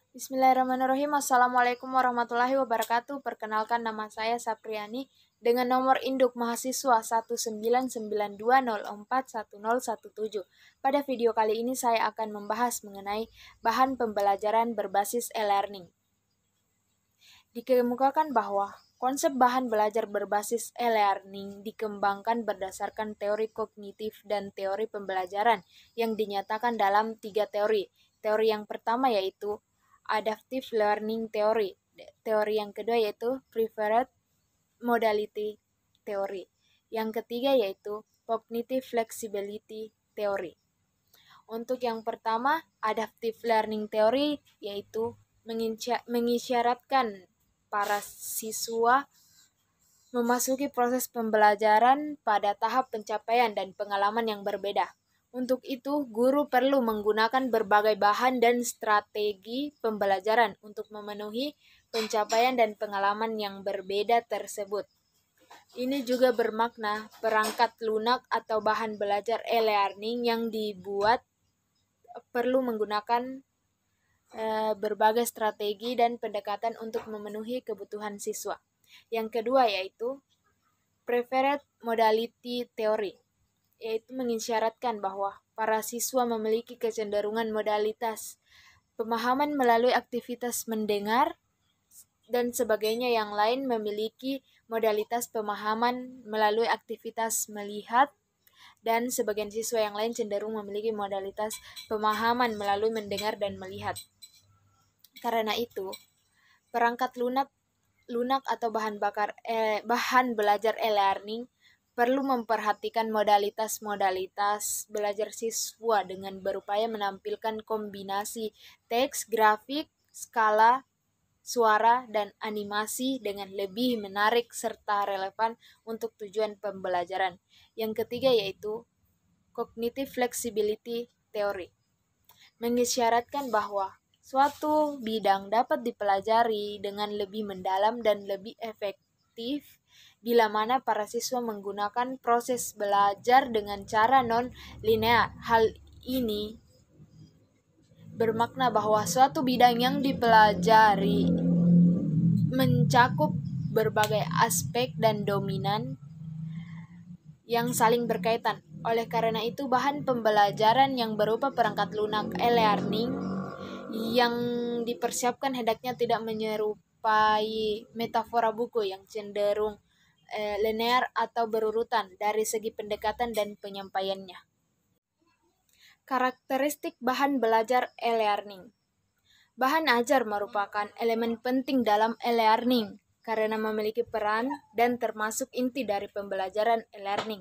Bismillahirrahmanirrahim. Assalamualaikum warahmatullahi wabarakatuh. Perkenalkan, nama saya Sapriani dengan nomor induk mahasiswa 19920410117. Pada video kali ini saya akan membahas mengenai bahan pembelajaran berbasis e-learning. Dikemukakan bahwa konsep bahan belajar berbasis e-learning dikembangkan berdasarkan teori kognitif dan teori pembelajaran yang dinyatakan dalam 3 teori. Teori yang pertama yaitu Adaptive Learning Theory. Teori yang kedua yaitu Preferred Modality Theory. Yang ketiga yaitu Cognitive Flexibility Theory. Untuk yang pertama, Adaptive Learning Theory yaitu mengisyaratkan para siswa memasuki proses pembelajaran pada tahap pencapaian dan pengalaman yang berbeda. Untuk itu, guru perlu menggunakan berbagai bahan dan strategi pembelajaran untuk memenuhi pencapaian dan pengalaman yang berbeda tersebut. Ini juga bermakna perangkat lunak atau bahan belajar e-learning yang dibuat perlu menggunakan berbagai strategi dan pendekatan untuk memenuhi kebutuhan siswa. Yang kedua yaitu Preferred Modality Theory, yaitu mengisyaratkan bahwa para siswa memiliki kecenderungan modalitas pemahaman melalui aktivitas mendengar dan sebagainya, yang lain memiliki modalitas pemahaman melalui aktivitas melihat, dan sebagian siswa yang lain cenderung memiliki modalitas pemahaman melalui mendengar dan melihat. Karena itu, perangkat lunak atau bahan belajar e-learning perlu memperhatikan modalitas-modalitas belajar siswa dengan berupaya menampilkan kombinasi teks, grafik, skala, suara, dan animasi dengan lebih menarik serta relevan untuk tujuan pembelajaran. Yang ketiga yaitu Cognitive Flexibility Theory, mengisyaratkan bahwa suatu bidang dapat dipelajari dengan lebih mendalam dan lebih efektif bila mana para siswa menggunakan proses belajar dengan cara non-linear. Hal ini bermakna bahwa suatu bidang yang dipelajari mencakup berbagai aspek dan dominan yang saling berkaitan. Oleh karena itu, bahan pembelajaran yang berupa perangkat lunak e-learning yang dipersiapkan hendaknya tidak menyerupai metafora buku yang cenderung linear atau berurutan dari segi pendekatan dan penyampaiannya. Karakteristik bahan belajar e-learning. Bahan ajar merupakan elemen penting dalam e-learning karena memiliki peran dan termasuk inti dari pembelajaran e-learning.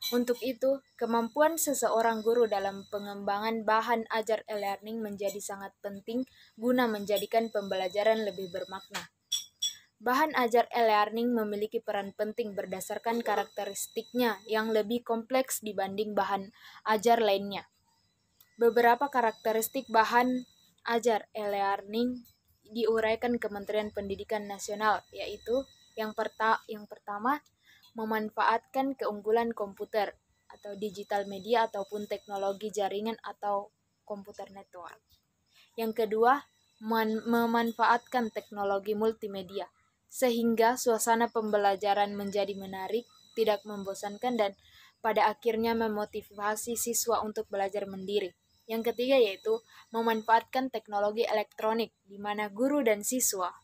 Untuk itu, kemampuan seseorang guru dalam pengembangan bahan ajar e-learning menjadi sangat penting guna menjadikan pembelajaran lebih bermakna. Bahan ajar e-learning memiliki peran penting berdasarkan karakteristiknya yang lebih kompleks dibanding bahan ajar lainnya. Beberapa karakteristik bahan ajar e-learning diuraikan Kementerian Pendidikan Nasional, yaitu yang pertama, memanfaatkan keunggulan komputer atau digital media ataupun teknologi jaringan atau komputer network. Yang kedua, memanfaatkan teknologi multimedia sehingga suasana pembelajaran menjadi menarik, tidak membosankan, dan pada akhirnya memotivasi siswa untuk belajar mandiri. Yang ketiga yaitu memanfaatkan teknologi elektronik di mana guru dan siswa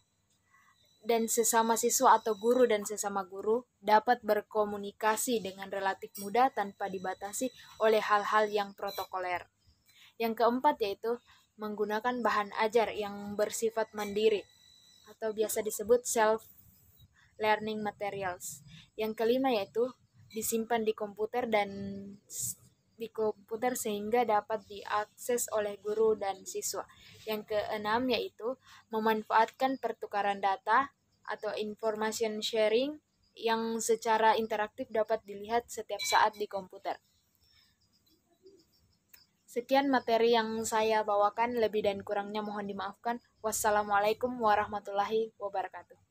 dan sesama siswa atau guru dan sesama guru dapat berkomunikasi dengan relatif mudah tanpa dibatasi oleh hal-hal yang protokoler. Yang keempat yaitu menggunakan bahan ajar yang bersifat mandiri atau biasa disebut self-learning materials. Yang kelima yaitu disimpan di komputer sehingga dapat diakses oleh guru dan siswa. Yang keenam yaitu memanfaatkan pertukaran data atau information sharing yang secara interaktif dapat dilihat setiap saat di komputer. Sekian materi yang saya bawakan, lebih dan kurangnya mohon dimaafkan. Wassalamualaikum warahmatullahi wabarakatuh.